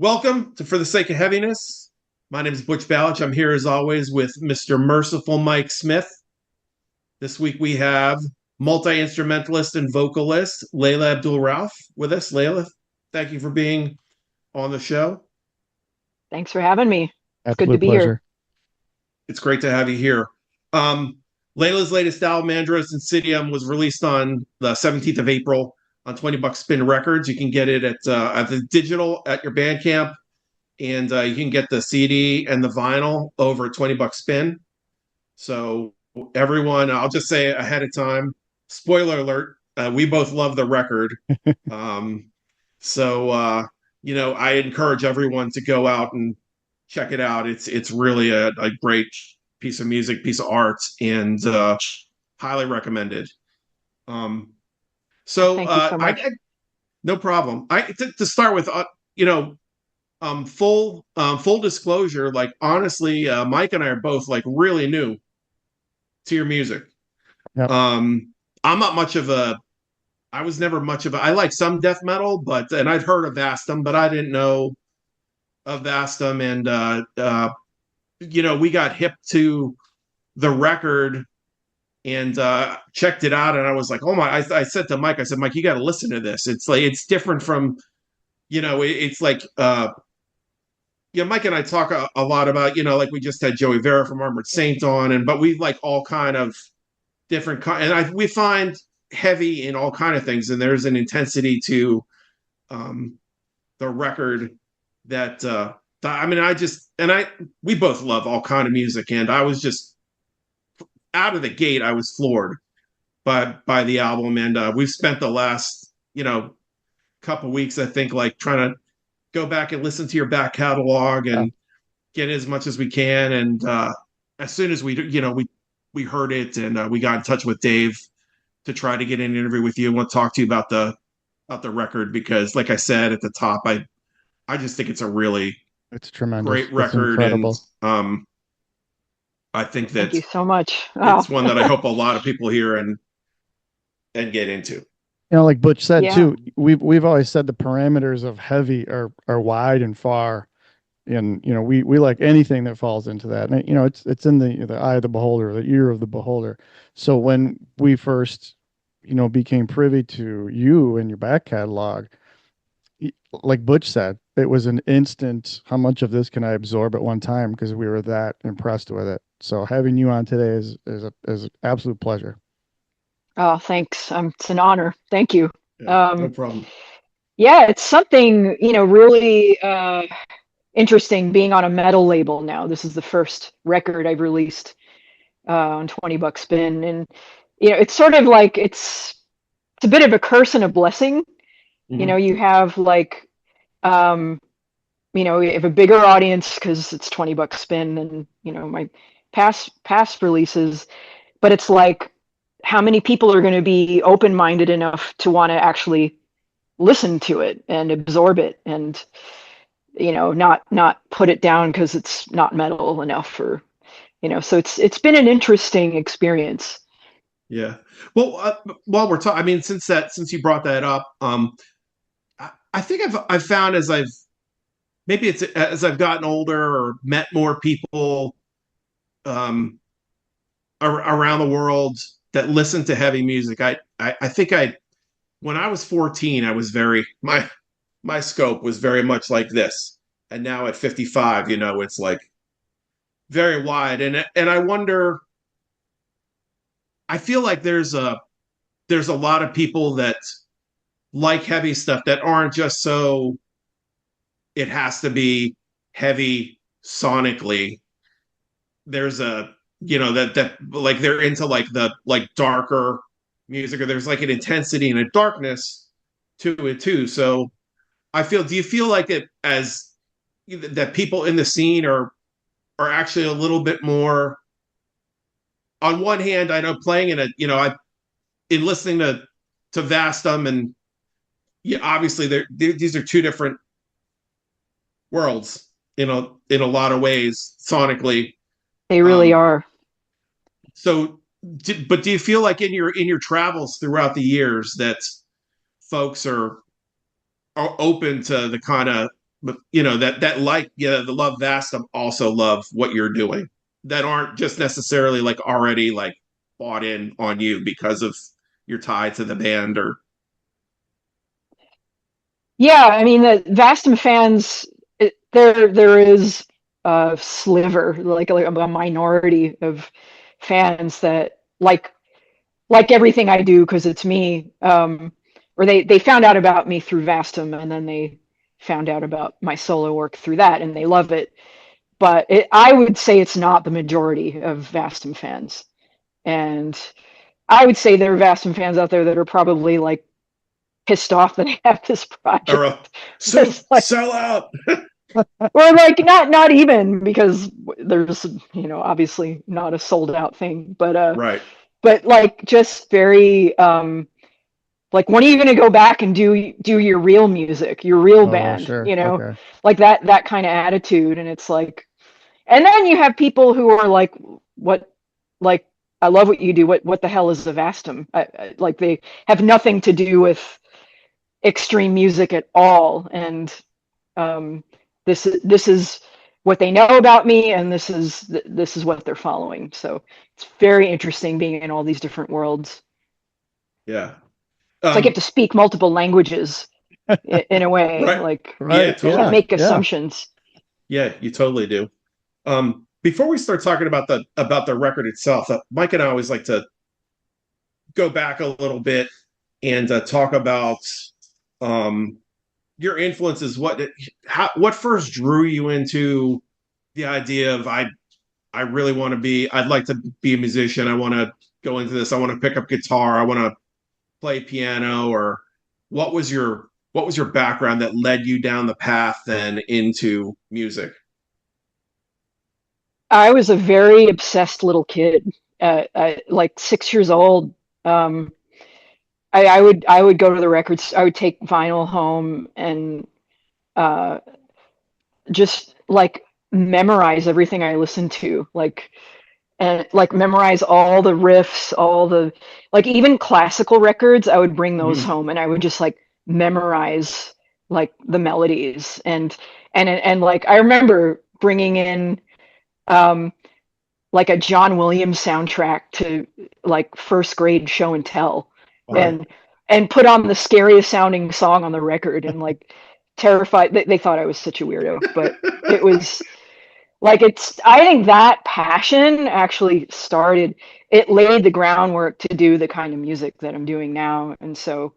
Welcome to For the Sake of Heaviness. My name is Butch Ballich. I'm here as always with Mr. Merciful Mike Smith. This week we have multi-instrumentalist and vocalist Leila Abdul-Rauf with us. Leila, thank you for being on the show. Thanks for having me. It's good to Absolute be pleasure. here. It's great to have you here. Leila's latest album, Andros Insidium, was released on the 17th of April on $20 Spin Records. You can get it at the digital at your Bandcamp, and you can get the CD and the vinyl over at $20 Spin. So everyone, I'll just say ahead of time, spoiler alert, we both love the record. I encourage everyone to go out and check it out. It's really a great piece of music, piece of art, and highly recommended. Thank you so much. No problem. To start with, full disclosure, like honestly, Mike and I are both like really new to your music. Yep. I'm not much of a. I was never much of a. I like some death metal, and I'd heard of Vastum, but I didn't know of Vastum, and we got hip to the record and checked it out, and I was like, oh my! I said to Mike, I said, Mike, you got to listen to this. It's like it's different from, it's like, Mike and I talk a lot about, like we just had Joey Vera from Armored Saint on, but we like all kind of different we find heavy in all kind of things, and there's an intensity to the record that we both love all kind of music, and I was just out of the gate, I was floored by the album, and we've spent the last couple weeks, I think, like trying to go back and listen to your back catalog and get as much as we can, and as soon as we heard it, and we got in touch with Dave to try to get an interview with you. I want to talk to you about the record, because like I said at the top, I just think it's a really tremendous, great record, incredible. And I think that Thank you so much. it's one that I hope a lot of people hear and get into. Like Butch said Yeah. too, we've always said the parameters of heavy are wide and far, and we like anything that falls into that. And it's in the eye of the beholder, the ear of the beholder. So when we first became privy to you and your back catalog, like Butch said, it was an instant, how much of this can I absorb at one time, because we were that impressed with it. So having you on today is an absolute pleasure. Oh, thanks. It's an honor. Thank you. No problem. Yeah, it's something, really interesting being on a metal label now. This is the first record I've released on $20 Spin. And, it's sort of like, it's a bit of a curse and a blessing. Mhm. You have like, you have a bigger audience because it's $20 Spin and, my past releases, but it's like, how many people are going to be open-minded enough to want to actually listen to it and absorb it, and not put it down because it's not metal enough, or so it's been an interesting experience. Yeah. Well, while we're talking, I mean, since you brought that up, I think I've found as I've gotten older or met more people around the world that listen to heavy music. I think when I was 14, I was my scope was very much like this, and now at 55, it's like very wide, and I wonder. I feel like there's a lot of people that like heavy stuff that aren't just so it has to be heavy sonically. There's a that like they're into like the darker music, or there's like an intensity and a darkness to it too. So do you feel like it as that people in the scene are actually a little bit more, on one hand, I know playing in listening to Vastum, and obviously these are two different worlds in a lot of ways sonically. They really are. So, but do you feel like in your travels throughout the years that folks are open to the kind of but that like the love Vastum also love what you're doing, that aren't just necessarily like already like bought in on you because of your tie to the band or Yeah, I mean the Vastum fans, there is a sliver, like a minority of fans that like everything I do because it's me. Or they found out about me through Vastum, and then they found out about my solo work through that, and they love it. But I would say it's not the majority of Vastum fans, and I would say there are Vastum fans out there that are probably like pissed off that I have this or project. Like, sell out. or like not even because there's obviously not a sold out thing, Right. but like just very like when are you going to go back and do your real music, your real Oh, band, sure. Okay. like that kind of attitude. And it's like, and then you have people who are like, what, like, I love what you do. What the hell is the Vastum? Like they have nothing to do with extreme music at all. And this is what they know about me, and this is what they're following. So it's very interesting being in all these different worlds. Yeah. It's like you have to speak multiple languages in a way. Right. Like Yeah, you totally. can't make assumptions. Yeah, you totally do. Before we start talking about the record itself, Mike and I always like to go back a little bit and talk about your influences. What first drew you into the idea of I really want to I'd like to be a musician. I want to go into this. I want to pick up guitar. I want to play piano. Or what was your background that led you down the path then into music? I was a very obsessed little kid. Like 6 years old. I would go to the records. I would take vinyl home and uh, just like memorize everything I listened to. And like memorize all the riffs, all the like even classical records. I would bring those home, and I would just like memorize like the melodies and like I remember bringing in um like a John Williams soundtrack to like first grade show and tell, All right. and put on the scariest sounding song on the record, and like terrified. They thought I was such a weirdo, but it was like I think that passion actually started, it laid the groundwork to do the kind of music that I'm doing now. And so,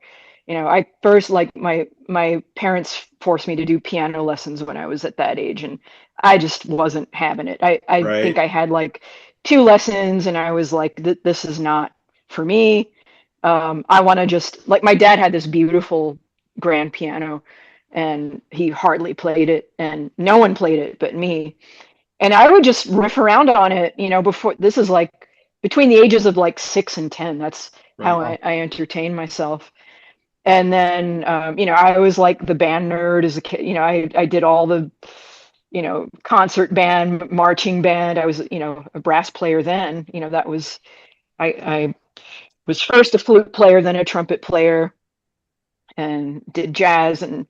I first, like, my parents forced me to do piano lessons when I was at that age, and I just wasn't having it. I think Right. I had like 2 lessons, and I was like, this is not for me. I want to just, like, my dad had this beautiful grand piano, and he hardly played it, and no one played it but me. And I would just riff around on it, before. This is like between the ages of like 6 and 10. That's how Right. I entertain myself. And then, I was like the band nerd as a kid. I did all the, concert band, marching band. I was, a brass player then. That was, I was first a flute player, then a trumpet player, and did jazz and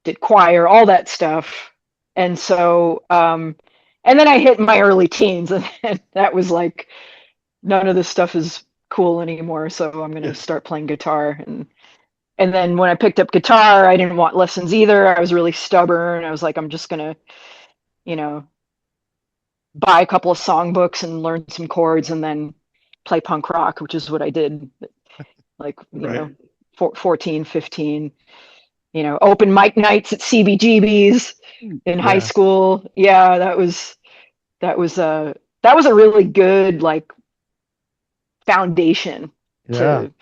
did choir, all that stuff. And so, and then I hit my early teens, and that was like, none of this stuff is cool anymore. So I'm going to Yeah. start playing guitar. And then when I picked up guitar, I didn't want lessons either. I was really stubborn. I was like, I'm just going to, you know, buy a couple of songbooks and learn some chords and then play punk rock, which is what I did. Like, Right. 14, 15, open mic nights at CBGB's in high Yeah. school. Yeah, that was a really good like foundation Yeah. to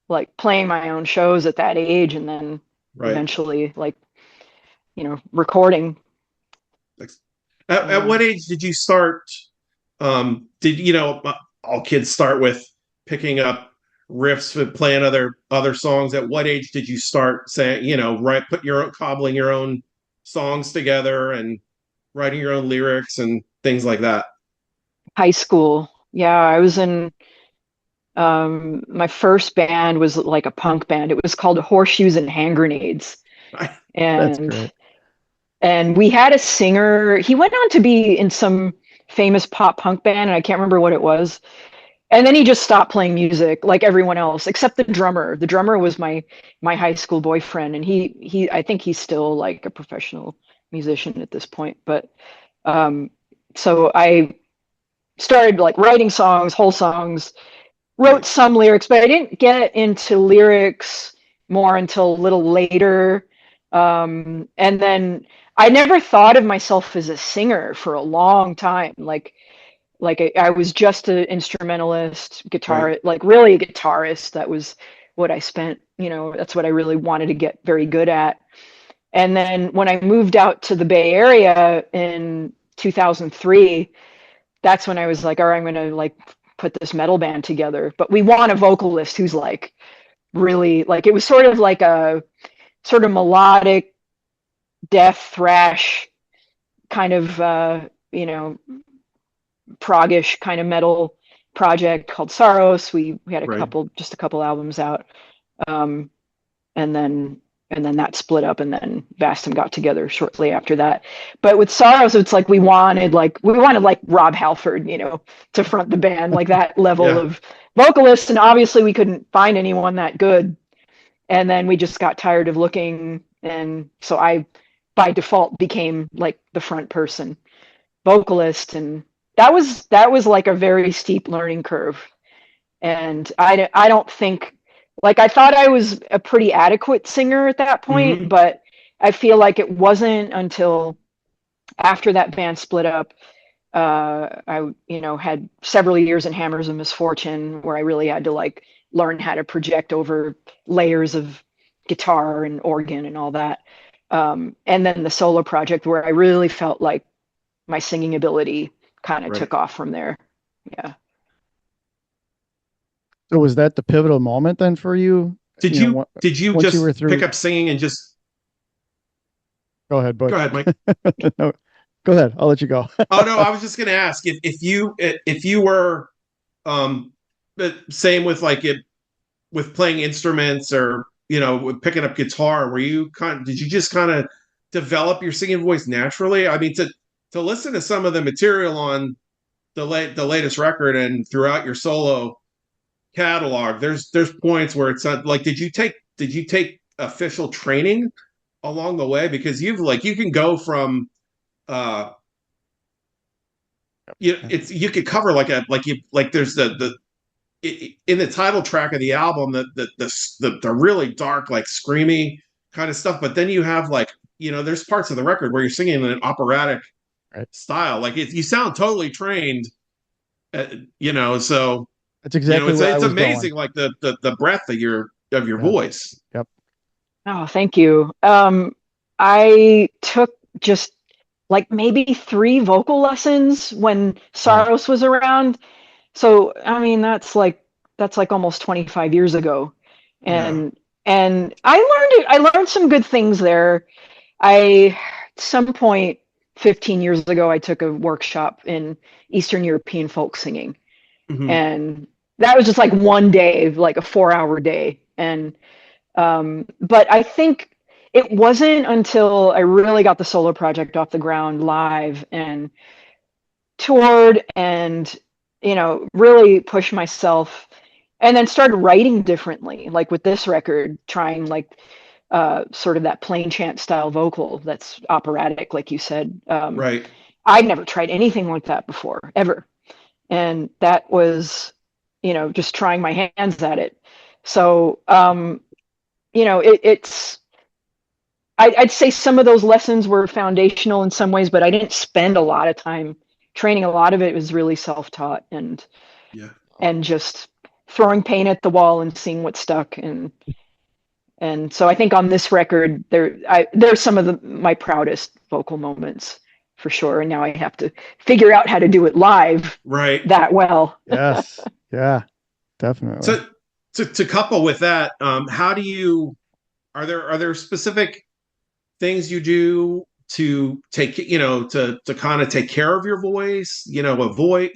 like playing my own shows at that age, and then Right. eventually like recording. Like, at what age did you start? Did all kids start with picking up riffs with playing other songs? At what age did you start saying, cobbling your own songs together and writing your own lyrics and things like that? High school. Yeah, I was in my first band was like a punk band. It was called Horseshoes and Hand Grenades. That's And great. And we had a singer. He went on to be in some famous pop punk band, and I can't remember what it was. And then he just stopped playing music like everyone else, except the drummer. The drummer was my high school boyfriend, and he I think he's still like a professional musician at this point. But so I started like writing songs, whole songs, wrote some lyrics, but I didn't get into lyrics more until a little later. And then I never thought of myself as a singer for a long time. Like I was just an instrumentalist, guitar, Right. like really a guitarist. That was what I spent, that's what I really wanted to get very good at. And then when I moved out to the Bay Area in 2003, that's when I was like, all right, I'm going to like put this metal band together. But we want a vocalist who's like really like, it was sort of like a sort of melodic death thrash kind of, proggish kind of metal project called Saros. We had Right. just a couple albums out. Um, and then that split up, and then Vastum got together shortly after that. But with Saros, it's like we wanted like Rob Halford, to front the band, like that level Yeah. of vocalist, and obviously we couldn't find anyone that good. And then we just got tired of looking, and so I by default became like the front person vocalist, and that was like a very steep learning curve. And I don't think, like, I thought I was a pretty adequate singer at that point, Hmm. but I feel like it wasn't until after that band split up. I had several years in Hammers of Misfortune where I really had to like learn how to project over layers of guitar and organ and all that. And then the solo project where I really felt like my singing ability kind of Right. took off from there. Yeah. So was that the pivotal moment then for you? Did You know, you did you once you were just pick through, up singing and just go ahead, go Butch. ahead, Mike? No, go ahead. I'll let you go. Oh no, I was just going to ask if you were but same with like it with playing instruments or with picking up guitar, were you did you just kind of develop your singing voice naturally? I mean, to listen to some of the material on the latest record and throughout your solo catalog, there's points where it's not like did you take official training along the way? Because you can go from uh you could cover there's in the title track of the album the really dark like screamy kind of stuff, but then you have there's parts of the record where you're singing in an operatic Right. style, like you sound totally trained, so That's exactly it's where I it's was amazing, going. like the breadth of your Yeah. voice. Yep. Oh, thank you. I took just like maybe 3 vocal lessons when Wow. Saros was around. So, I mean, that's like almost 25 years ago. Yeah. And I learned some good things there. At some point 15 years ago, I took a workshop in Eastern European folk singing. Hmm. And that was just like one day, like a 4-hour day. But I think it wasn't until I really got the solo project off the ground live and toured and, really pushed myself and then started writing differently, like with this record, trying like sort of that plain chant style vocal that's operatic, like you said. Right. I'd never tried anything like that before, ever. And that was, just trying my hands at it. So, it's I'd say some of those lessons were foundational in some ways, but I didn't spend a lot of time training. A lot of it was really self-taught Yeah. and just throwing paint at the wall and seeing what stuck. And so I think on this record, there's some of my proudest vocal moments for sure. And now I have to figure out how to do it live Right. that well. Yes. Yeah. Definitely. So to couple with that, how do you are there specific things you do to take to kind of take care of your voice, avoid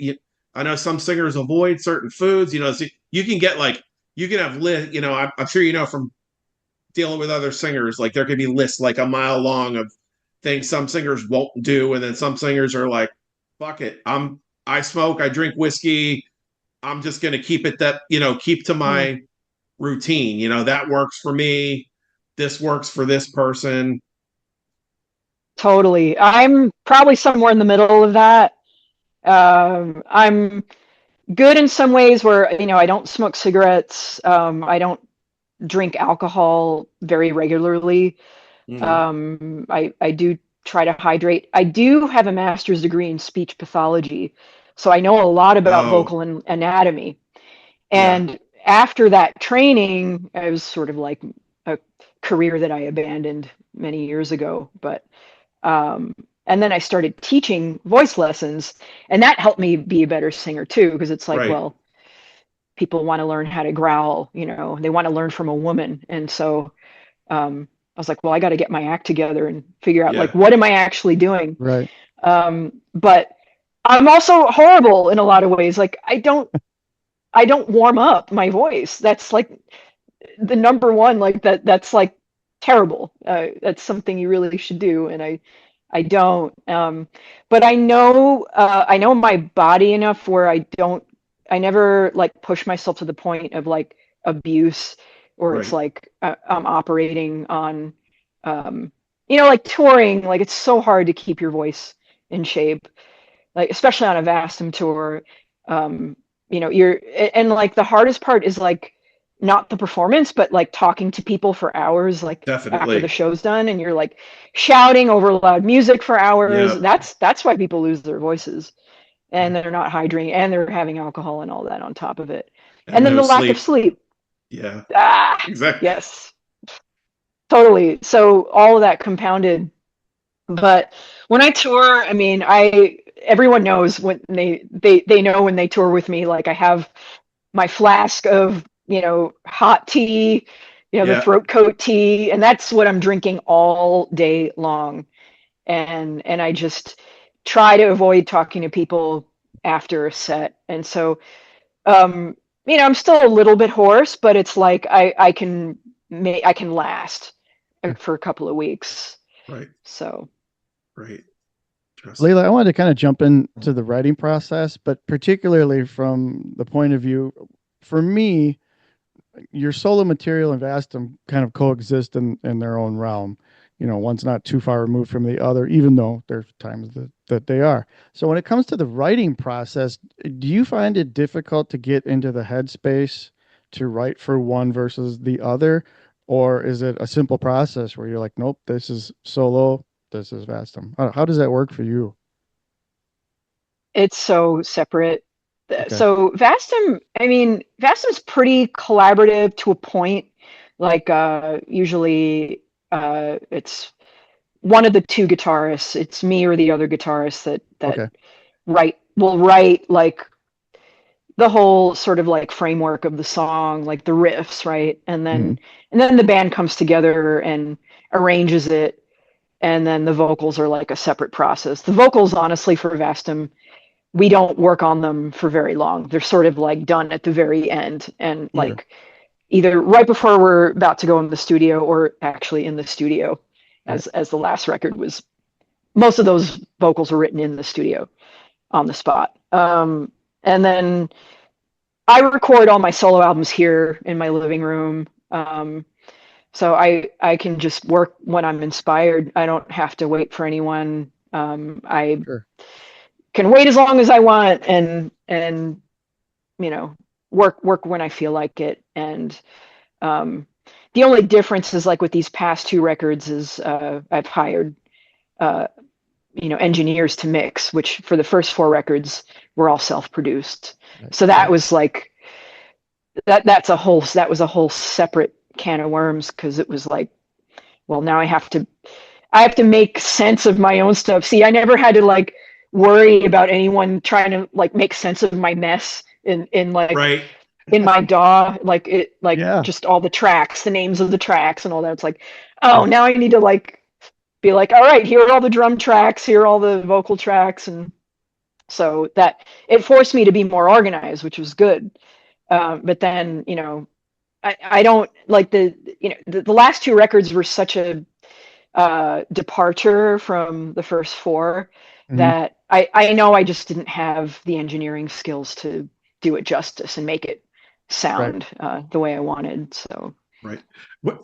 I know some singers avoid certain foods, so you can get like you can have I'm sure from dealing with other singers, like there could be lists like a mile long of things some singers won't do, and then some singers are like, fuck it, I smoke, I drink whiskey, I'm just going to keep it that, keep to my routine, that works for me, this works for this person. Totally. I'm probably somewhere in the middle of that. I'm good in some ways where, I don't smoke cigarettes. I don't drink alcohol very regularly. I do try to hydrate. I do have a master's degree in speech pathology, so I know a lot about Oh, vocal anatomy. yeah, And after that training, it was sort of like a career that I abandoned many years ago. But um, and then I started teaching voice lessons, and that helped me be a better singer too, because it's like, right. well, people want to learn how to growl, they want to learn from a woman. And so I was like, well, I got to get my act together and figure out like, Yeah, what am I actually doing? Right. But I'm also horrible in a lot of ways. Like I don't warm up my voice. That's like the number one, like that's like terrible. That's something you really should do. And I don't. But I know my body enough where I never like push myself to the point of like abuse, or it's right. like I'm operating on, like touring, like it's so hard to keep your voice in shape, like especially on a Vastum tour. You're, and like the hardest part is like not the performance, but like talking to people for hours, like after the Definitely. show's done, and you're like shouting over loud music for hours. Yeah. That's why people lose their voices, and they're not hydrating, and they're having alcohol and all that on top of it. And And then no the lack of sleep. sleep. Yeah, Ah, exactly. yes, totally. So all of that compounded. But when I tour, I mean, everyone knows when they know when they tour with me, like I have my flask of, hot tea, the Yeah. throat coat tea, and that's what I'm drinking all day long. And I just try to avoid talking to people after a set. And so, um, I'm still a little bit hoarse, but it's like I can last for a couple of weeks. Right. So. Right. Interesting. Leila, I wanted to kind of jump into the writing process, but particularly from the point of view, for me, your solo material and Vastum kind of coexist in their own realm. One's not too far removed from the other, even though there's times that they are. So when it comes to the writing process, do you find it difficult to get into the headspace to write for one versus the other? Or is it a simple process where you're like, nope, this is solo, this is Vastum? How does that work for you? It's so separate. Okay. So Vastum, I mean, Vastum's pretty collaborative to a point. Like usually it's one of the two guitarists, it's me or the other guitarist that Okay. write like the whole sort of like framework of the song, like the riffs, right? And Mhm. then the band comes together and arranges it, and then the vocals are like a separate process. The vocals, honestly, for Vastum, we don't work on them for very long. They're sort of like done at the very end, and Sure. like either right before we're about to go in the studio, or actually in the studio, Right. as the last record was. Most of those vocals were written in the studio on the spot. And then I record all my solo albums here in my living room. So I can just work when I'm inspired. I don't have to wait for anyone. I Sure. can wait as long as I want, and you know work when I feel like it. And um, the only difference is like with these past two records is I've hired uh, engineers to mix, which for the first four records were all self-produced. Right. So that was like that was a whole separate can of worms, because it was like, well, now I have to make sense of my own stuff. See, I never had to like worry about anyone trying to like make sense of my mess in like Right. in my DAW, like it, like Yeah. just all the tracks, the names of the tracks and all that. It's like, oh, now I need to like be like, all right, here are all the drum tracks, here are all the vocal tracks. And so that it forced me to be more organized, which was good. But then, I don't like the last two records were such a departure from the first four Mhm. that I know I just didn't have the engineering skills to do it justice and make it sound the way I wanted. So Right.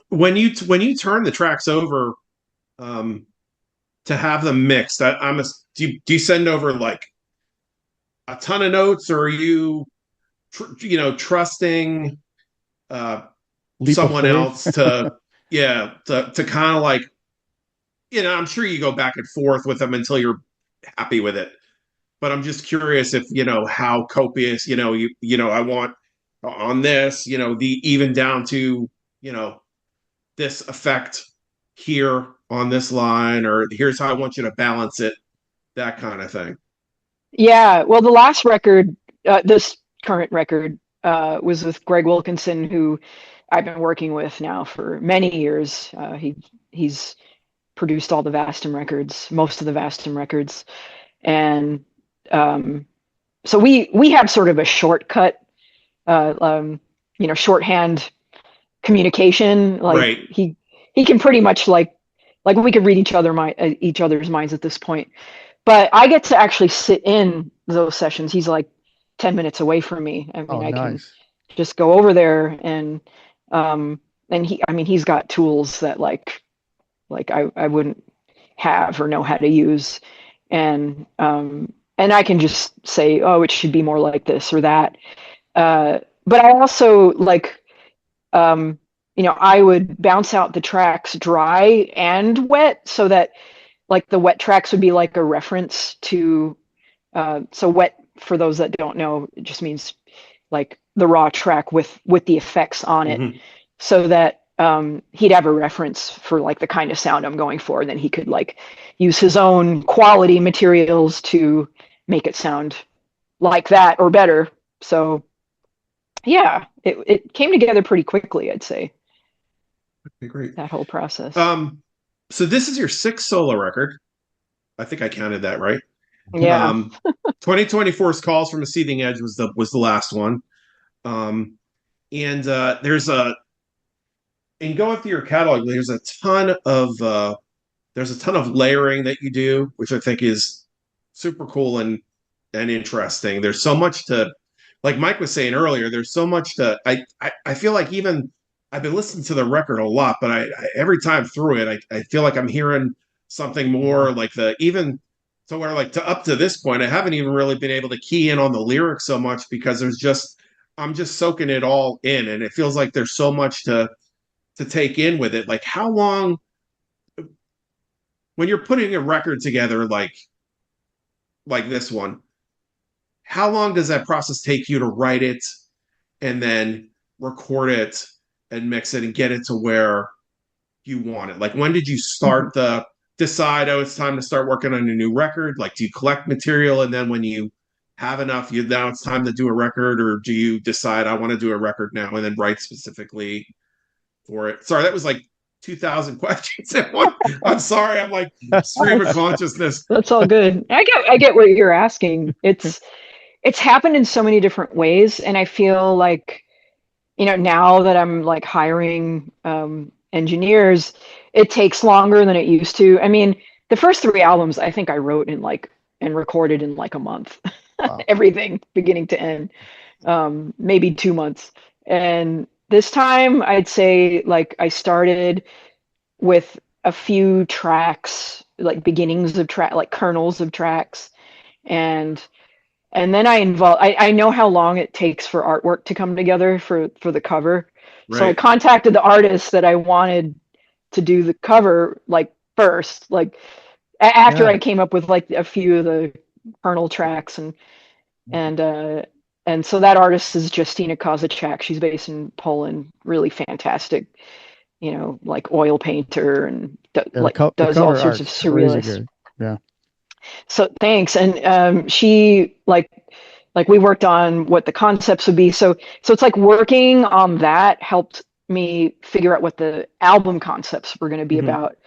When you turn the tracks over, to have them mixed, do you send over like a ton of notes, or are you trusting Leap of someone faith. else to to kind of like, I'm sure you go back and forth with them until you're happy with it, but I'm just curious if how copious, I want on this, the even down to this effect here on this line, or here's how I want you to balance it, that kind of thing. yeah, well, the last record, this current record, was with Greg Wilkinson, who I've been working with now for many years. He's produced all the Vastum records, most of the Vastum records, and so we have sort of a shortcut, shorthand communication. Like Right. he can pretty much like we could read each other's minds at this point. But I get to actually sit in those sessions. He's like 10 minutes away from me. I mean, I can just go over there and he's got tools that like I wouldn't have or know how to use. And I can just say, oh, it should be more like this or that. But I also like, I would bounce out the tracks dry and wet so that like the wet tracks would be like a reference to, so wet, for those that don't know, it just means like the raw track with the effects on it, Mm-hmm. so that he'd have a reference for like the kind of sound I'm going for, and then he could like use his own quality materials to make it sound like that or better. So yeah, it came together pretty quickly, I'd say. Okay, great. That whole process. So this is your sixth solo record. I think I counted that right. Yeah. 2024's Calls from a Seething Edge was the last one. And in going through your catalog, there's a ton of layering that you do, which I think is super cool and interesting. There's so much to, like Mike was saying earlier, there's so much to, I feel like, even I've been listening to the record a lot, but I every time through it, I feel like I'm hearing something more, like even to where, like, to up to this point, I haven't even really been able to key in on the lyrics so much, because I'm just soaking it all in, and it feels like there's so much to take in with it. Like, how long, when you're putting a record together like this one, how long does that process take you to write it and then record it and mix it and get it to where you want it? Like, when did you start decide, oh, it's time to start working on a new record? Like, do you collect material, and then when you have enough, now it's time to do a record? Or do you decide, I want to do a record now, and then write specifically for it? Sorry, that was like 2,000 questions at one. I'm sorry, I'm like stream of consciousness. That's all good. I get what you're asking. It's happened in so many different ways, and I feel like, now that I'm like hiring engineers, it takes longer than it used to. I mean, the first 3 albums I think I wrote and recorded in like a month. Wow. Everything beginning to end, maybe 2 months. And this time I'd say like I started with a few tracks, like beginnings of track, like kernels of tracks, and then I know how long it takes for artwork to come together for the cover. Right. So I contacted the artist that I wanted to do the cover like first, like after I came up with like a few of the kernel tracks, and so that artist is Justina Kozaczak. She's based in Poland, really fantastic, like oil painter, and does all sorts of surrealist. Yeah. So thanks. And she like we worked on what the concepts would be. So it's like working on that helped me figure out what the album concepts were going to be about,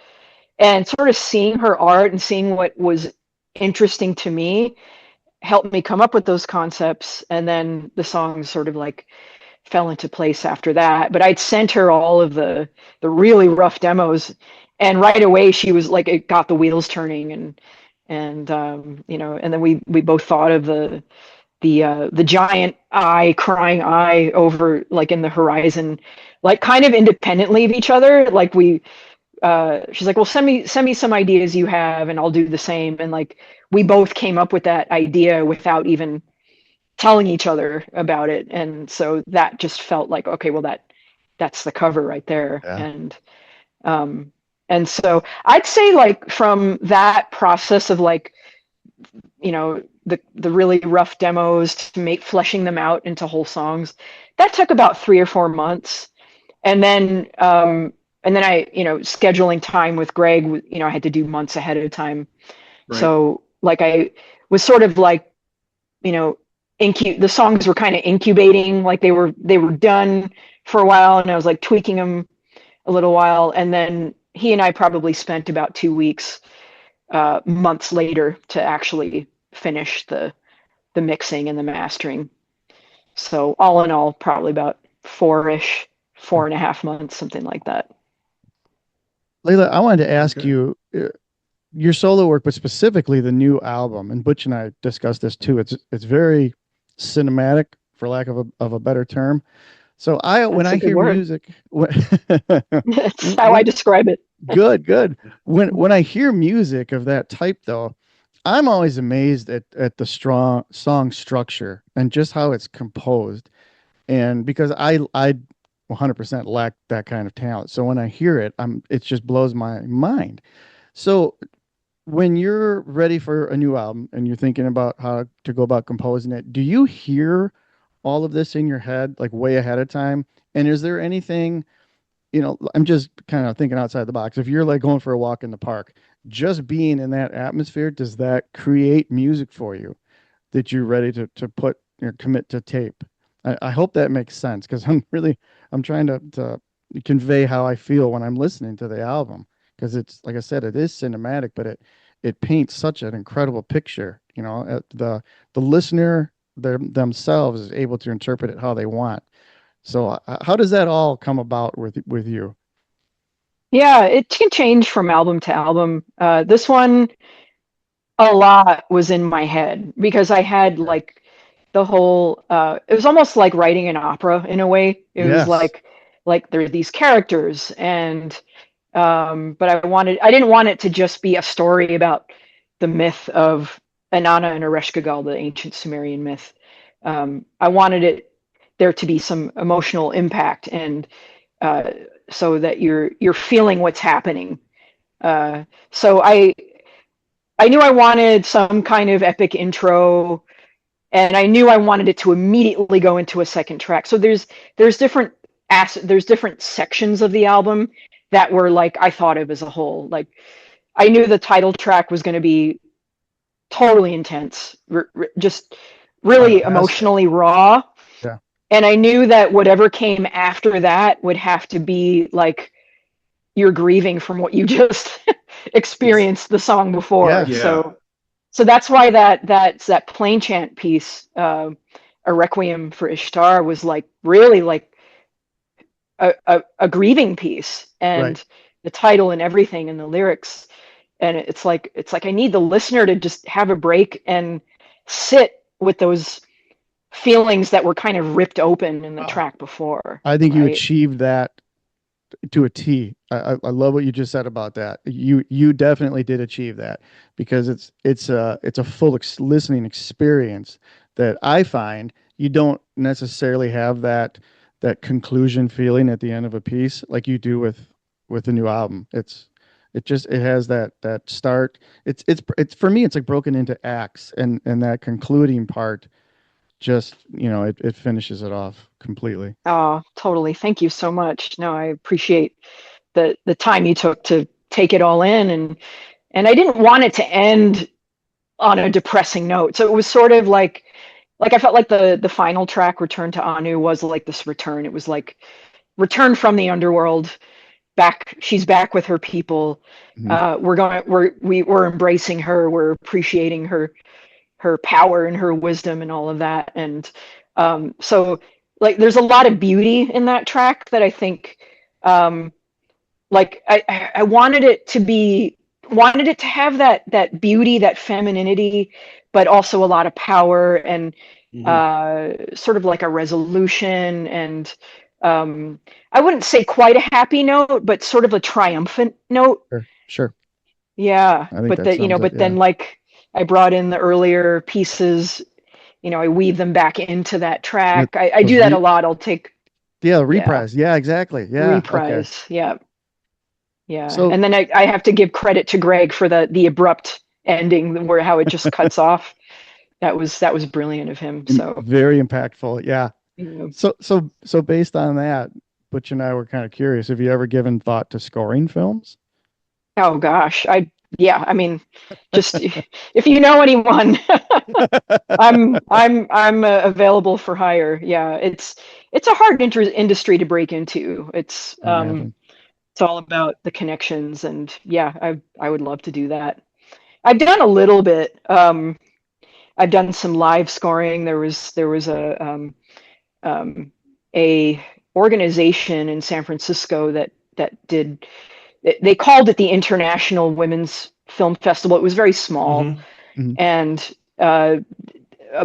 and sort of seeing her art and seeing what was interesting to me helped me come up with those concepts. And then the songs sort of like fell into place after that. But I'd sent her all of the really rough demos, and right away she was like, it got the wheels turning, and you know, and then we both thought of the giant eye, crying eye over like in the horizon, like kind of independently of each other. Like she's like, well, send me some ideas you have, and I'll do the same. And like we both came up with that idea without even telling each other about it, and so that just felt like, okay, well, that's the cover right there. Yeah. And so I'd say, like, from that process of like, you know, the really rough demos to fleshing them out into whole songs, that took about 3 or 4 months. And then I, you know, scheduling time with Greg, you know, I had to do months ahead of time. Right. So like I was sort of like, you know, the songs were kind of incubating, like they were done for a while, and I was like tweaking them a little while, and then he and I probably spent about 2 weeks, months later, to actually finish the mixing and the mastering. So all in all, probably about 4.5 months, something like that. Leila, I wanted to ask Okay. you your solo work, but specifically the new album. And Butch and I discussed this too. It's very cinematic, for lack of a better term. So when That's a I good hear word. music, That's how I describe it. good. When I hear music of that type, though, I'm always amazed at the strong song structure and just how it's composed. And because I 100% lack that kind of talent, so when I hear it, it just blows my mind. So when you're ready for a new album and you're thinking about how to go about composing it, do you hear all of this in your head like way ahead of time? And is there anything, you know, I'm just kind of thinking outside the box. If you're like going for a walk in the park, just being in that atmosphere, does that create music for you that you're ready to put, you know, commit to tape? I hope that makes sense, because I'm trying to convey how I feel when I'm listening to the album, because it's, like I said, it is cinematic, but it paints such an incredible picture. You know, the listener themselves is able to interpret it how they want. So how does that all come about with you? Yeah, it can change from album to album. This one, a lot was in my head because I had like the whole, it was almost like writing an opera in a way. It was Yes. like there are these characters, and but I didn't want it to just be a story about the myth of Inanna and Ereshkigal, the ancient Sumerian myth. I wanted there to be some emotional impact, and uh, so that you're feeling what's happening. So I knew I wanted some kind of epic intro, and I knew I wanted it to immediately go into a second track. So there's different sections of the album that were like I thought of as a whole. Like I knew the title track was going to be totally intense, just really Fantastic. emotionally raw, Yeah. and I knew that whatever came after that would have to be like you're grieving from what you just It's experienced the song before. Yes. yeah. So that's why that plain chant piece, a requiem for Ishtar, was like really like a grieving piece, Right. and the title and everything and the lyrics, and it's like I need the listener to just have a break and sit with those feelings that were kind of ripped open in the Oh, track before, I think you right? achieved that to a T. I love what you just said about that. You definitely did achieve that, because it's a full listening experience that I find you don't necessarily have that conclusion feeling at the end of a piece like you do with the new album. It has that start. It's for me, it's like broken into acts, and that concluding part just, you know, it finishes it off completely. Oh, totally. Thank you so much. No, I appreciate the time you took to take it all in, and I didn't want it to end on a depressing note. So it was sort of like I felt like the final track, Return to Anu, was like this return. It was like return from the underworld, back, she's back with her people. Mhm. We're embracing her, we're appreciating her power and her wisdom and all of that. And so like there's a lot of beauty in that track that I think um like I wanted it to have that beauty, that femininity, but also a lot of power and sort of like a resolution and I wouldn't say quite a happy note, but sort of a triumphant note. Sure. Yeah, I think but that you know, sums it. but then like I brought in the earlier pieces, you know, I weave them back into that track. I do that a lot. I'll take reprise. Yeah, exactly. Yeah. reprise. Okay. Yeah. Yeah. So And then I have to give credit to Greg for the abrupt ending where how it just cuts off. That was brilliant of him. So very impactful. Yeah. you know. So based on that, Butch and I were kind of curious. Have you ever given thought to scoring films? Oh gosh. I mean, just if you know anyone, I'm available for hire. Yeah, it's a hard industry to break into. It's all about the connections, and yeah, I would love to do that. I've done a little bit. I've done some live scoring. There was a organization in San Francisco that did. They called it the International Women's Film Festival. It was very small, and a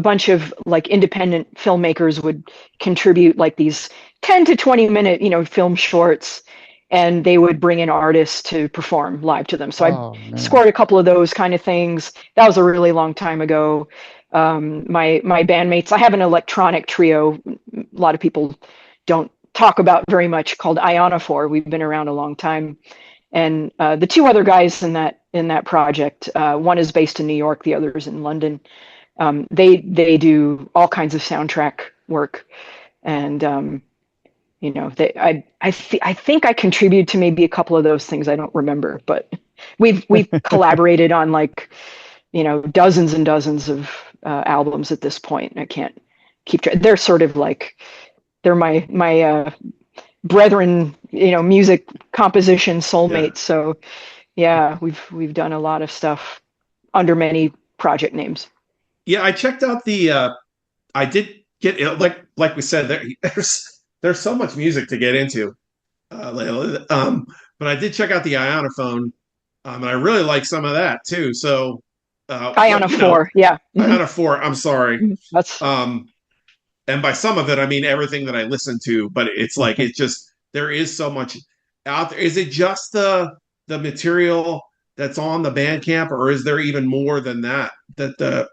bunch of like independent filmmakers would contribute like these 10 to 20 minute, you know, film shorts, and they would bring in artists to perform live to them. So I scored a couple of those kind of things. That was a really long time ago. My bandmates, I have an electronic trio. A lot of people don't talk about very much, called Ionophore. We've been around a long time. And the two other guys in that project, one is based in New York, the other is in London. They do all kinds of soundtrack work, and you know, I think I contribute to maybe a couple of those things. I don't remember, but we've collaborated on like, you know, dozens and dozens of albums at this point. I can't keep track. They're sort of like they're my brethren, you know, music composition soulmates. Yeah. So yeah, we've done a lot of stuff under many project names. Yeah, I checked out I did get like we said, there's so much music to get into, Leila. But I did check out the Ionophone, and I really like some of that too. So Ionophore, yeah. Ionophore, I'm sorry. That's and by some of it, I mean everything that I listen to, but it's like it's just there is so much out there. Is it just the material that's on the Bandcamp, or is there even more than that the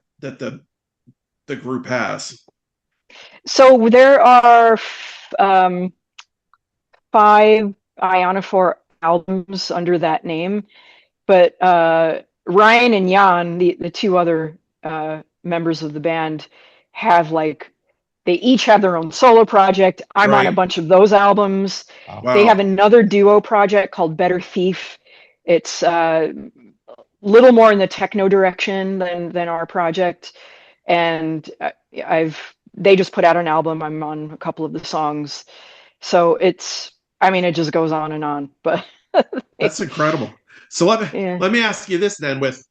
group has? So there are 5 Ionophore albums under that name, but Ryan and Jan, the two other members of the band, have like they each have their own solo project. I'm on a bunch of those albums. Wow. They have another duo project called Better Thief. It's little more in the techno direction than our project, and they just put out an album. I'm on a couple of the songs, so it just goes on and on. But that's incredible. So let me ask you this then: with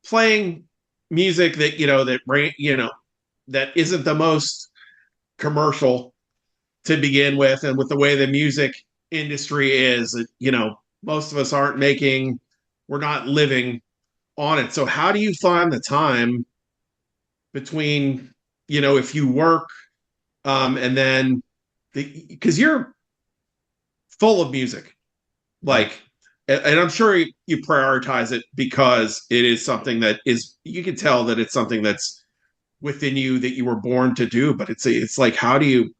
playing music that that isn't the most commercial to begin with, and with the way the music industry is, most of us we're not living on it. So how do you find the time between, if you work, and then because you're full of music, like, and I'm sure you prioritize it because it is something that you can tell that it's something that's within you that you were born to do, but it's like, how do you,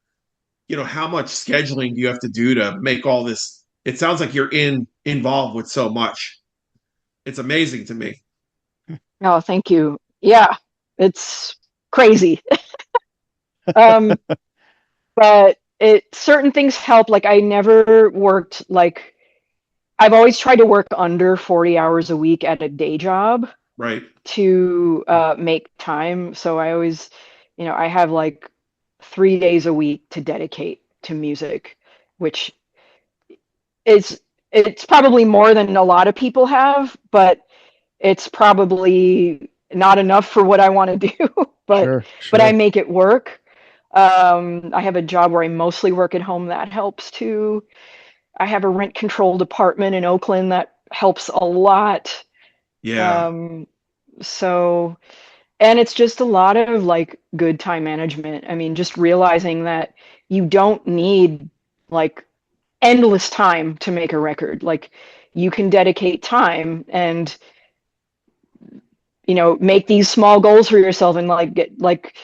how much scheduling do you have to do to make all this? It sounds like you're involved with so much. It's amazing to me. Oh, thank you. Yeah, it's crazy. But certain things help. Like I never worked I've always tried to work under 40 hours a week at a day job. Right. To make time. So I always, I have 3 days a week to dedicate to music, which it's probably more than a lot of people have, but it's probably not enough for what I want to do. But sure. But I make it work. I have a job where I mostly work at home. That helps too. I have a rent controlled apartment in Oakland that helps a lot. Yeah. Um, so, and it's just a lot of like good time management. I mean, just realizing that you don't need like endless time to make a record. Like you can dedicate time and, you know, make these small goals for yourself and like get like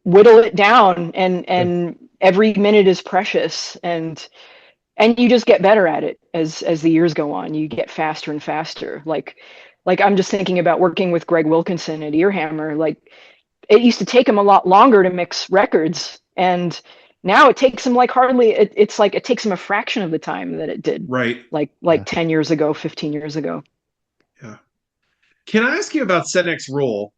whittle it down, and every minute is precious, and you just get better at it as the years go on. You get faster and faster. Like I'm just thinking about working with Greg Wilkinson at Earhammer. Like it used to take him a lot longer to mix records, and now it takes him like hardly it's like it takes him a fraction of the time that it did Right. like 10 years ago, 15 years ago. Yeah. Can I ask you about Sedneck's role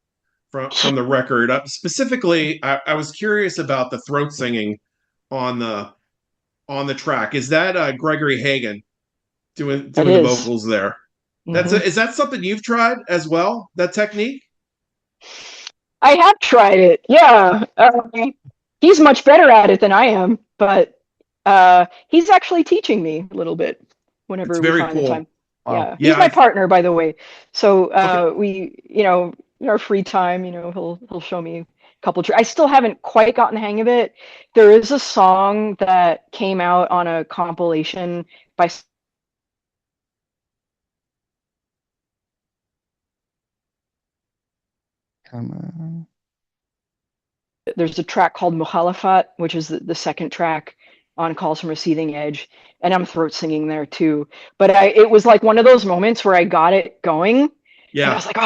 from the record? Specifically, I was curious about the throat singing on the track. Is that Gregory Hagen It doing the is. vocals there? Mhm. Is that something you've tried as well? That technique? I have tried it. Yeah. He's much better at it than I am, but he's actually teaching me a little bit It's whenever we very find the cool. time. Wow. Yeah. He's Yeah. my partner, by the way. So Okay. we, you know, in our free time, you know, he'll show me a couple I still haven't quite gotten the hang of it. There is a song that came out on a compilation by Come on. there's a track called Mukhalafat, which is the second track on Calls from Receiving Edge, and I'm throat singing there too. But it was like one of those moments where I got it going, and I Yeah. was like,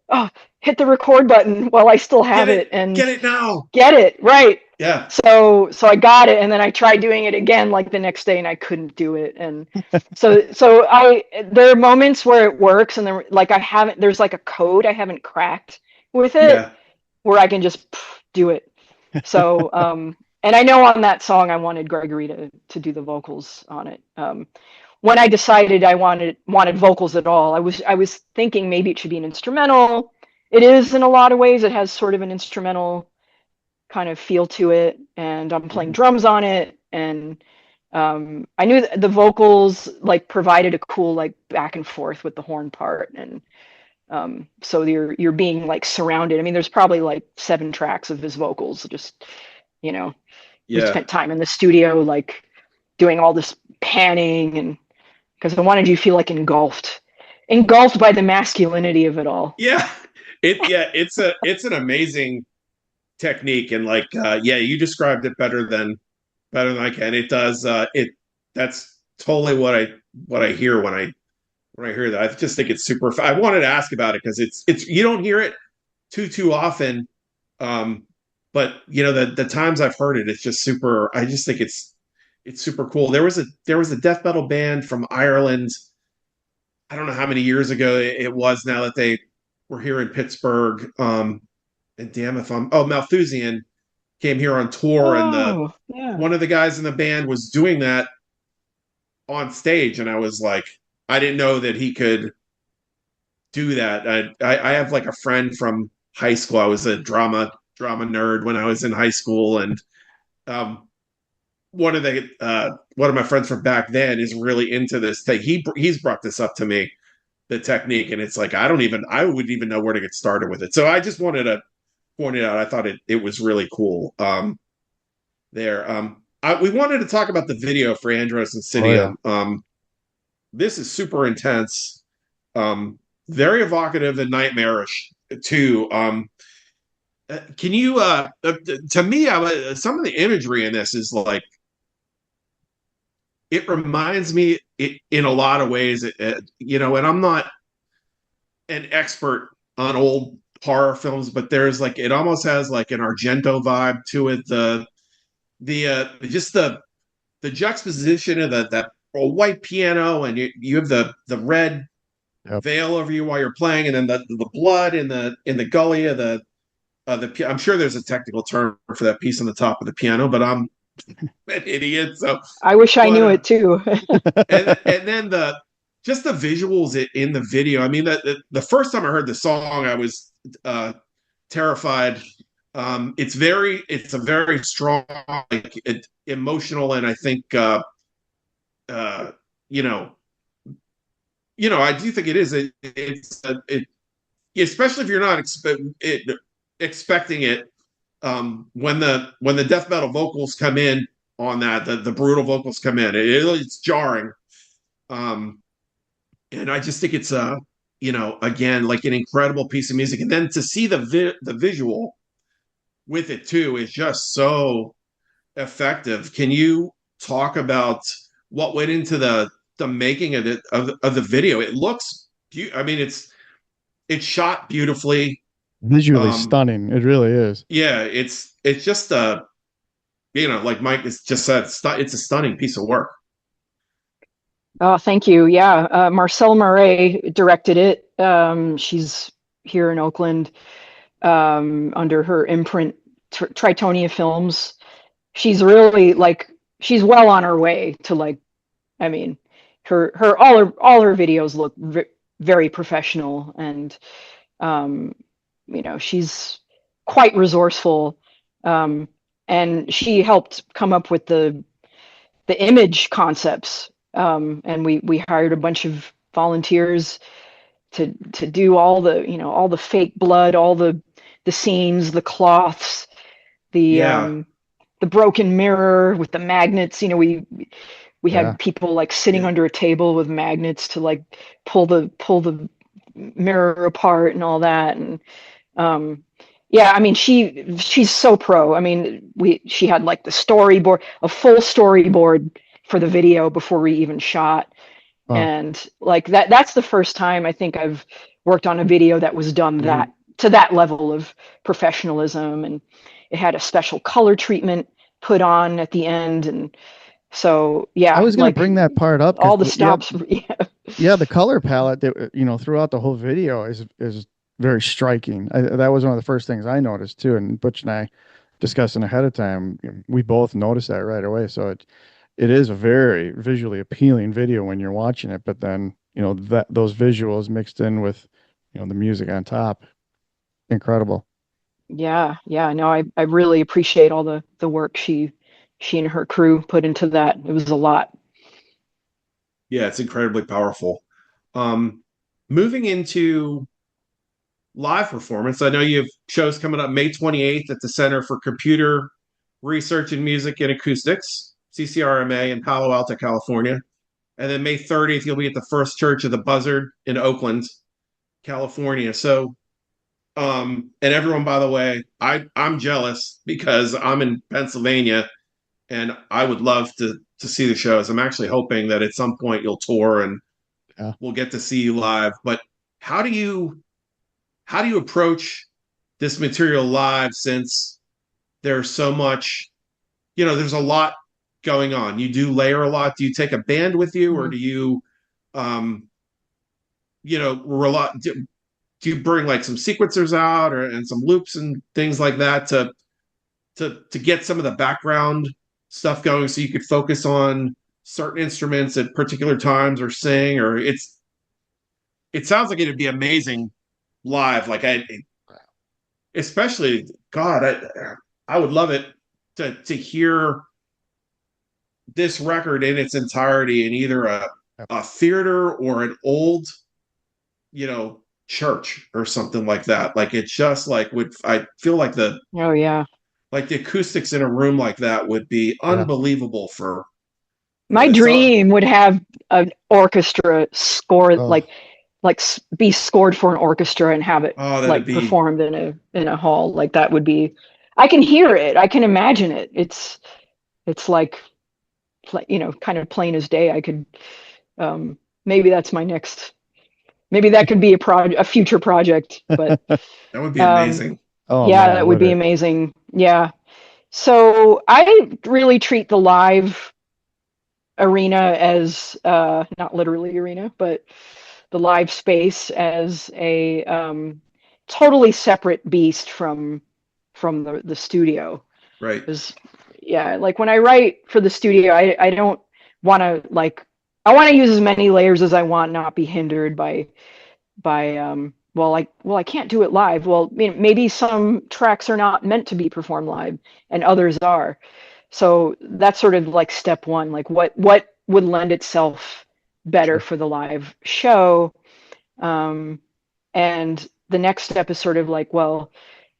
oh, hit the record button while I still have it, and Get it now. get it right. Yeah. So I got it, and then I tried doing it again like the next day, and I couldn't do it. And so there are moments where it works, and there like I haven't. There's like a code I haven't cracked with it Yeah. where I can just do it. So, and I know on that song I wanted Gregory to do the vocals on it. When I decided I wanted vocals at all, I was thinking maybe it should be an instrumental. It is in a lot of ways. It has sort of an instrumental kind of feel to it, and I'm playing Mhm. drums on it, and I knew that the vocals like provided a cool like back and forth with the horn part, and so you're being like surrounded. I mean, there's probably like 7 tracks of his vocals. Just, you know, we Yeah. spent time in the studio like doing all this panning, and because I wanted you to feel like engulfed by the masculinity of it all. Yeah. It's an amazing technique, and like yeah, you described it better than I can. It does that's totally what I hear when I hear that. I just think it's super. I wanted to ask about it because it's you don't hear it too often, but you know the times I've heard it, it's just super. I just think it's super cool. There was a death metal band from Ireland. I don't know how many years ago it was now that they were here in Pittsburgh. And damn if I'm Malthusian came here on tour, and the Oh, yeah. one of the guys in the band was doing that on stage, and I was like, I didn't know that he could do that. I have like a friend from high school. I was a drama nerd when I was in high school, and um, one of my friends from back then is really into this thing. He's brought this up to me, the technique, and it's like I wouldn't even know where to get started with it. So I just wanted to point it out. I thought it was really cool. There. We wanted to talk about the video for Andros Insidium. Oh, yeah. This is super intense, very evocative and nightmarish too. Can you? To me, some of the imagery in this is like it reminds me in a lot of ways. You know, and I'm not an expert on old horror films, but there's like it almost has like an Argento vibe to it. Just the juxtaposition of that white piano, and you have the red Yep. veil over you while you're playing, and then the blood in the gully of I'm sure there's a technical term for that piece on the top of the piano, but I'm an idiot. So, I wish I but knew it too. and then just the visuals in the video. I mean, the first time I heard the song, I was terrified. It's a very strong, like emotional, and I think uh, you know, I do think it is. Especially if you're not expecting it. When the death metal vocals come in on that, the brutal vocals come in, it's jarring. Um, and I just think it's again, like an incredible piece of music, and then to see the visual with it too is just so effective. Can you talk about what went into the making of the video? It looks I mean, it's shot beautifully. Visually stunning. It really is. Yeah, it's just like Mike has just said, it's a stunning piece of work. Oh, thank you. Yeah, Marcel Murray directed it. She's here in Oakland under her imprint, Tritonia Films. She's really she's well on her way to I mean, all her videos look very professional, and she's quite resourceful, and she helped come up with the image concepts, and we hired a bunch of volunteers to do all the fake blood, all the scenes, the cloths, Yeah, the broken mirror with the magnets. We had people sitting under a table with magnets to pull the mirror apart and all that. And yeah, I mean, she's so pro. I mean, she had the storyboard, a full storyboard for the video before we even shot. Oh. And that's the first time I think I've worked on a video that was done to that level of professionalism, and it had a special color treatment put on at the end. And so, yeah, I was going to bring that part up. All the stops. Yeah, the color palette that throughout the whole video is very striking. That was one of the first things I noticed too. And Butch and I discussing ahead of time, we both noticed that right away. So it is a very visually appealing video when you're watching it. But then those visuals mixed in with the music on top, incredible. Yeah, no, I really appreciate all the work she and her crew put into that. It was a lot. Yeah, it's incredibly powerful. Moving into live performance, I know you have shows coming up May 28th at the Center for Computer Research in Music and Acoustics, CCRMA, in Palo Alto, California. And then May 30th, you'll be at the First Church of the Buzzard in Oakland, California. So, and everyone, by the way, I'm jealous because I'm in Pennsylvania and I would love to see the shows. I'm actually hoping that at some point you'll tour and we'll get to see you live. But how do you approach this material live, since there's so much, there's a lot going on? You do layer a lot. Do you take a band with you, or do you rely, do you bring some sequencers out and some loops and things like that to get some of the background stuff going so you could focus on certain instruments at particular times or sing? Or it sounds like it'd be amazing live. Especially, God, I would love it to hear this record in its entirety in either a theater or an old, church or something like that. It's just I feel like the acoustics in a room like that would be unbelievable. For my dream would have an orchestra score, be scored for an orchestra and have it performed in a hall. That would be, I can hear it, I can imagine it. It's kind of plain as day. I could maybe that's my next, maybe that could be a future project. But that would be amazing. That would be amazing. Yeah. So I really treat the live arena as not literally arena, but the live space as a totally separate beast from the studio. Right. Because when I write for the studio, I don't want to I want to use as many layers as I want, not be hindered by I can't do it live. Well, maybe some tracks are not meant to be performed live and others are. So that's sort of step one. What would lend itself better Sure. for the live show. And the next step is sort of like, well,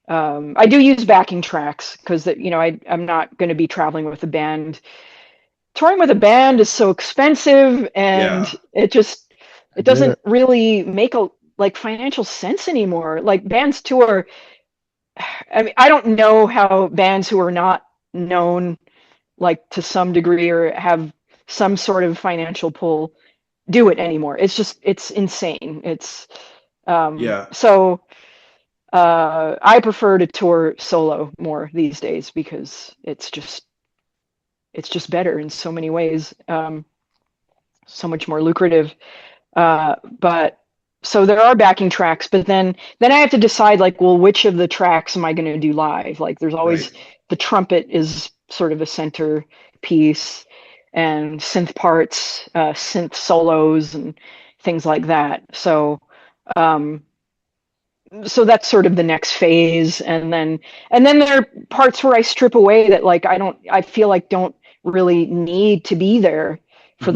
I do use backing tracks because I'm not going to be traveling with a band. Touring with a band is so expensive, and Yeah. it I get doesn't it. really make a like financial sense anymore. Like bands tour. I mean, I don't know how bands who are not known, like to some degree, or have some sort of financial pull, do it anymore. It's insane. Yeah. So I prefer to tour solo more these days because it's just better in so many ways, so much more lucrative. But so there are backing tracks, but then I have to decide, like, well, which of the tracks am I going to do live? Like, there's Right. always the trumpet is sort of a center piece, and synth parts, synth solos, and things like that. Um, so that's sort of the next phase, and then there are parts where I strip away that, like, I feel like don't really need to be there for Mhm.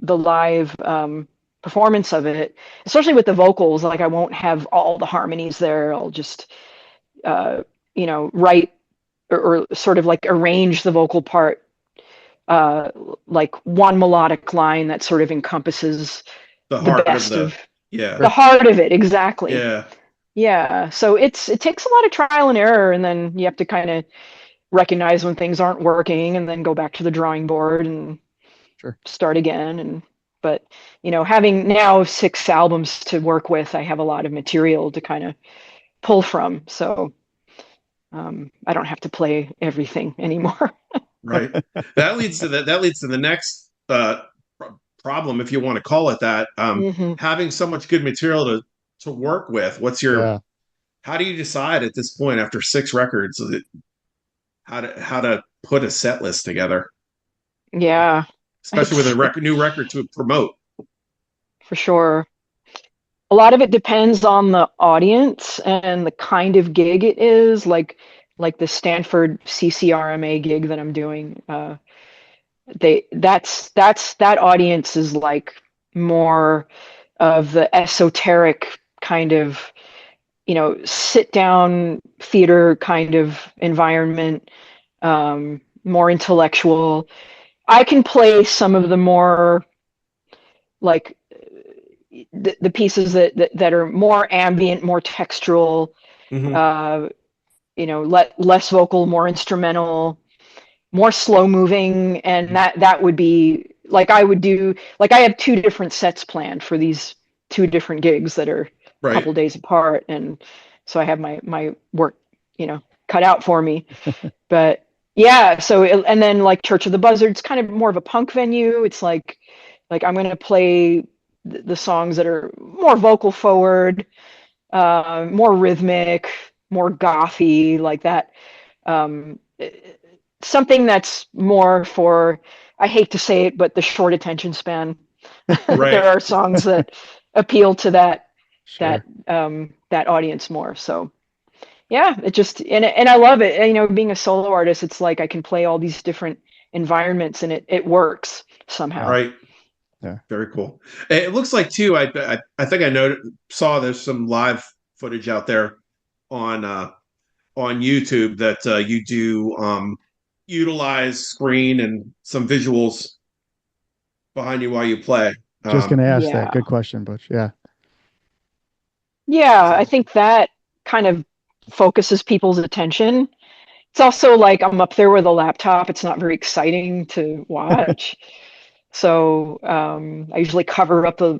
the live performance of it, especially with the vocals. Like, I won't have all the harmonies there. I'll just write, or sort of like arrange the vocal part, uh like one melodic line that sort of encompasses The the heart of best the, of yeah. the heart of it, exactly. Yeah. Yeah, so it takes a lot of trial and error, and then you have to kind of recognize when things aren't working, and then go back to the drawing board and Sure. start again. But having now 6 albums to work with, I have a lot of material to kind of pull from. So I don't have to play everything anymore. Right. That leads to the next problem, if you want to call it that. Hmm. Having so much good material to work with. Yeah. How do you decide at this point after 6 records how to put a set list together, Yeah, especially with it's a new record to promote? for sure. A lot of it depends on the audience and the kind of gig it is. Like the Stanford CCRMA gig that I'm doing. That audience is like more of the esoteric kind of, sit down theater kind of environment, more intellectual. I can play some of the more, like, the pieces that are more ambient, more textural, Hmm. uh, less vocal, more instrumental, more slow moving, and that would be like, I would do, like, I have 2 different sets planned for these 2 different gigs that are a Right. couple days apart, and so I have my work, cut out for me. But yeah, and then, like, Church of the Buzzard's kind of more of a punk venue. It's like I'm going to play the songs that are more vocal forward, more rhythmic, more gothy, like that. Um, Something that's more for, I hate to say it, but the short attention span. There Right. are songs that appeal to that Sure. that audience more. So yeah, it just, and I love it. Being a solo artist, it's like I can play all these different environments, and it works somehow. Right. Yeah. Very cool. It looks like too. I think I saw there's some live footage out there on YouTube that you do utilize screen and some visuals behind you while you play. Just gonna ask that. Yeah. Good question, Butch. Yeah. Yeah, I So think that kind of focuses people's attention. It's also like I'm up there with a laptop. It's not very exciting to watch. So I usually cover up the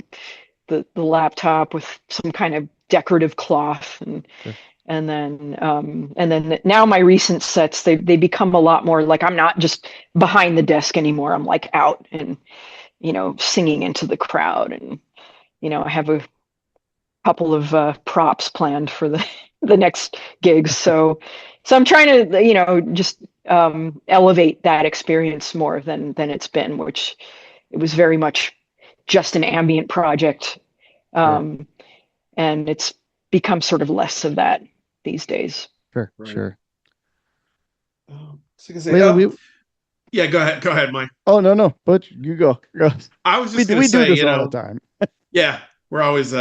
laptop with some kind of decorative cloth, Sure. and then now my recent sets, they become a lot more like I'm not just behind the desk anymore. I'm like out and singing into the crowd, and I have a couple of props planned for the the next gigs. So I'm trying to just elevate that experience more than it's been, which it was very much just an ambient project, Sure. um, and it's become sort of less of that these days. Sure. right. Sure. So I can say, Layla, we Yeah, go ahead, Mike. Oh, no, Butch, you go. Go. I was We just going to do say, this all the time. yeah, we're always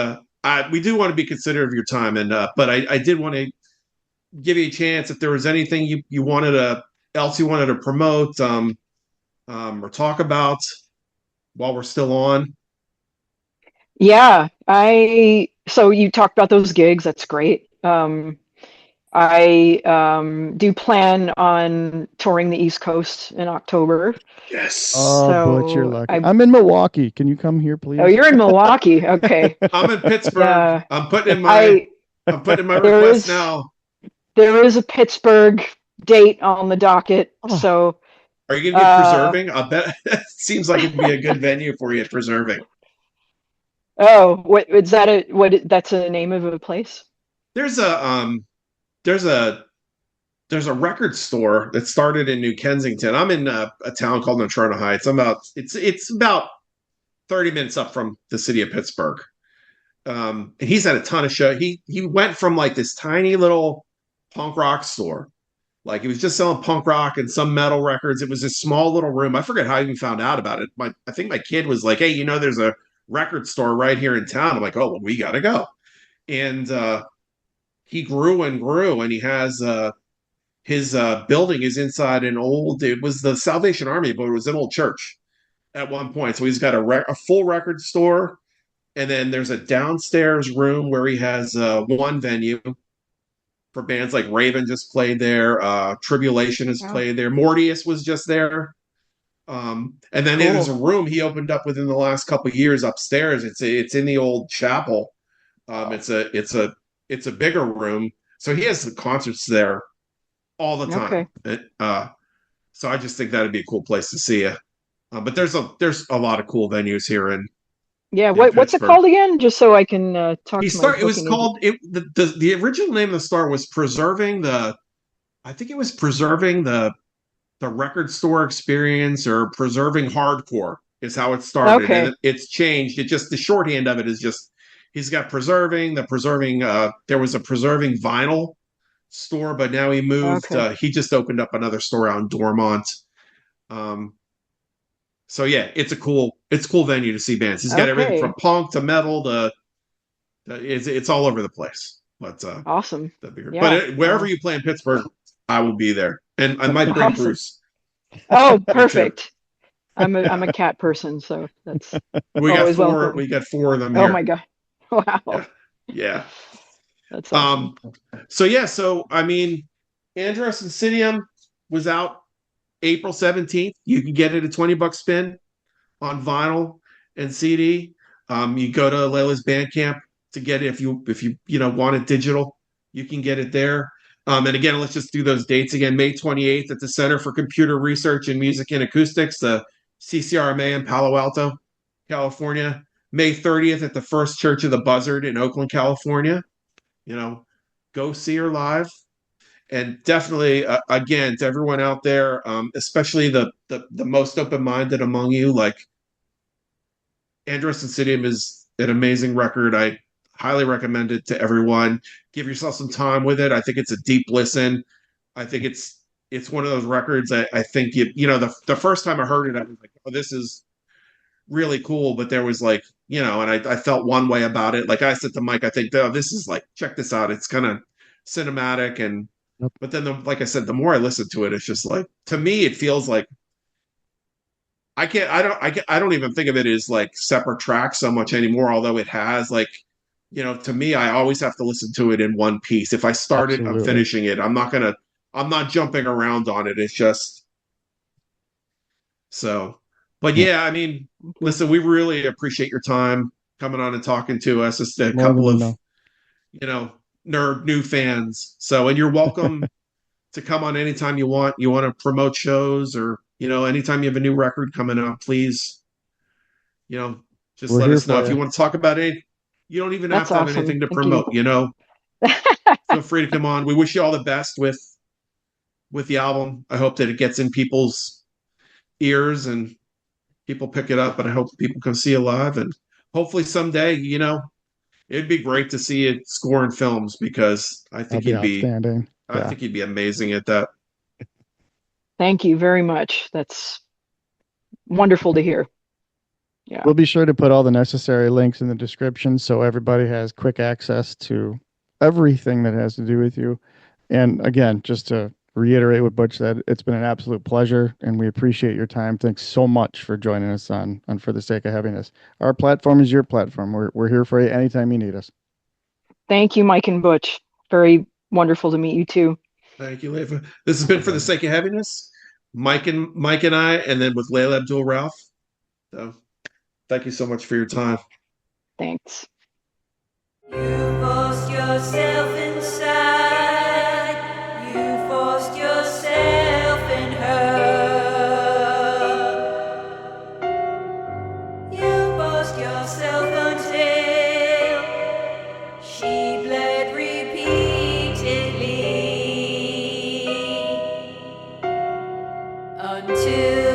we do want to be considerate of your time, and but I did want to give you a chance if there was anything you wanted to else you wanted to promote or talk about while we're still on. Yeah, so you talked about those gigs, that's great. I do plan on touring the East Coast in October. Yes. Oh, Butch, you're So lucky. I'm in Milwaukee. Can you come here, oh, please? you're in Milwaukee. Okay. I'm in Pittsburgh. Yeah. I'm putting in my There request is now. there is a Pittsburgh date on the docket. Oh. So Are you going to be preserving? I bet it seems like it'd be a good venue for you at preserving. oh, what is that that's a name of a place? There's there's a there's a record store that started in New Kensington. I'm in a town called Natrona Heights. It's about 30 minutes up from the city of Pittsburgh. And he's had a ton of show. He went from like this tiny little punk rock store. Like he was just selling punk rock and some metal records. It was this small little room. I forget how I even found out about it. I think my kid was like, "Hey, there's a record store right here in town." I'm like, "Oh, well, we gotta go." And he grew and grew, and he has his building is inside it was the Salvation Army, but it was an old church at one point. So he's got a full record store, and then there's a downstairs room where he has one venue for bands like Raven just played there, Tribulation has played there, Mortius was just there. And then there's a room he opened up within the last couple of years upstairs. It's in the old chapel. It's a bigger room, so he has the concerts there all the time. Okay. So I just think that'd be a cool place to see you. But there's a lot of cool venues here in What's it called again? Just so I can talk to my It was called the original name of the store was Preserving the I think it was Preserving the record store experience or Preserving Hardcore is how it started. Okay. And it's changed. It just the shorthand of it is just he's got Preserving there was a Preserving Vinyl store, but now he moved. Okay. He just opened up another store out in Dormont. So yeah, it's a cool venue to see bands. He's got everything from punk to metal to it's all over the place. But awesome. Yeah. But wherever you play in Pittsburgh, I will be there, and I might bring Bruce. Oh, perfect. I'm a cat person, so that's we got four. Welcome. We got four of them. Oh here. my god! Wow. Yeah. That's awesome. So I mean, Andros Insidium was out April 17th. You can get it at $20 spin on vinyl and CD. You go to Leila's Bandcamp to get it if you want it digital. You can get it there. And again, let's just do those dates again. May 28th at the Center for Computer Research in Music and Acoustics, the CCRMA in Palo Alto, California. May 30th at the First Church of the Buzzard in Oakland, California. Go see her live. And definitely, again, to everyone out there, especially the most open-minded among you, like Andros Insidium is an amazing record. I highly recommend it to everyone. Give yourself some time with it. I think it's a deep listen. I think it's one of those records. I think the first time I heard it, I was like, oh, this is really cool. But there was like, and I felt one way about it. Like I said to Mike, I think, oh, this is like, check this out. It's kind of cinematic and. Yep. But then, like I said, the more I listen to it, it's just like to me, it feels like I don't even think of it as like separate tracks so much anymore. Although it has like, to me, I always have to listen to it in one piece. If I start it, I'm finishing it. I'm not jumping around on it. It's just so. But yeah, I mean, listen, we really appreciate your time coming on and talking to us. Just a couple of, nerd new fans. So, and you're welcome to come on anytime you want. You want to promote shows or, anytime you have a new record coming out, please, just let us know. If you want to talk about it, you don't even have to have anything to promote, Feel free to come on. We wish you all the best with the album. I hope that it gets in people's ears and people pick it up, and I hope people come see it live. And hopefully someday, it'd be great to see it scoring films because I think he'd be outstanding. I think he'd be amazing at that. Thank you very much. That's wonderful to hear. Yeah. We'll be sure to put all the necessary links in the description so everybody has quick access to everything that has to do with you. And again, just to reiterate what Butch said, it's been an absolute pleasure and we appreciate your time. Thanks so much for joining us on For the Sake of Heaviness. Our platform is your platform. We're here for you anytime you need us. Thank you, Mike and Butch. Very wonderful to meet you too. Thank you, Leila. This has been For the Sake of Heaviness. Mike and I, and then with Leila Abdul-Rauf. So thank you so much for your time. Thanks. You forced yourself inside. You forced yourself in her. You forced yourself until she bled repeatedly. Until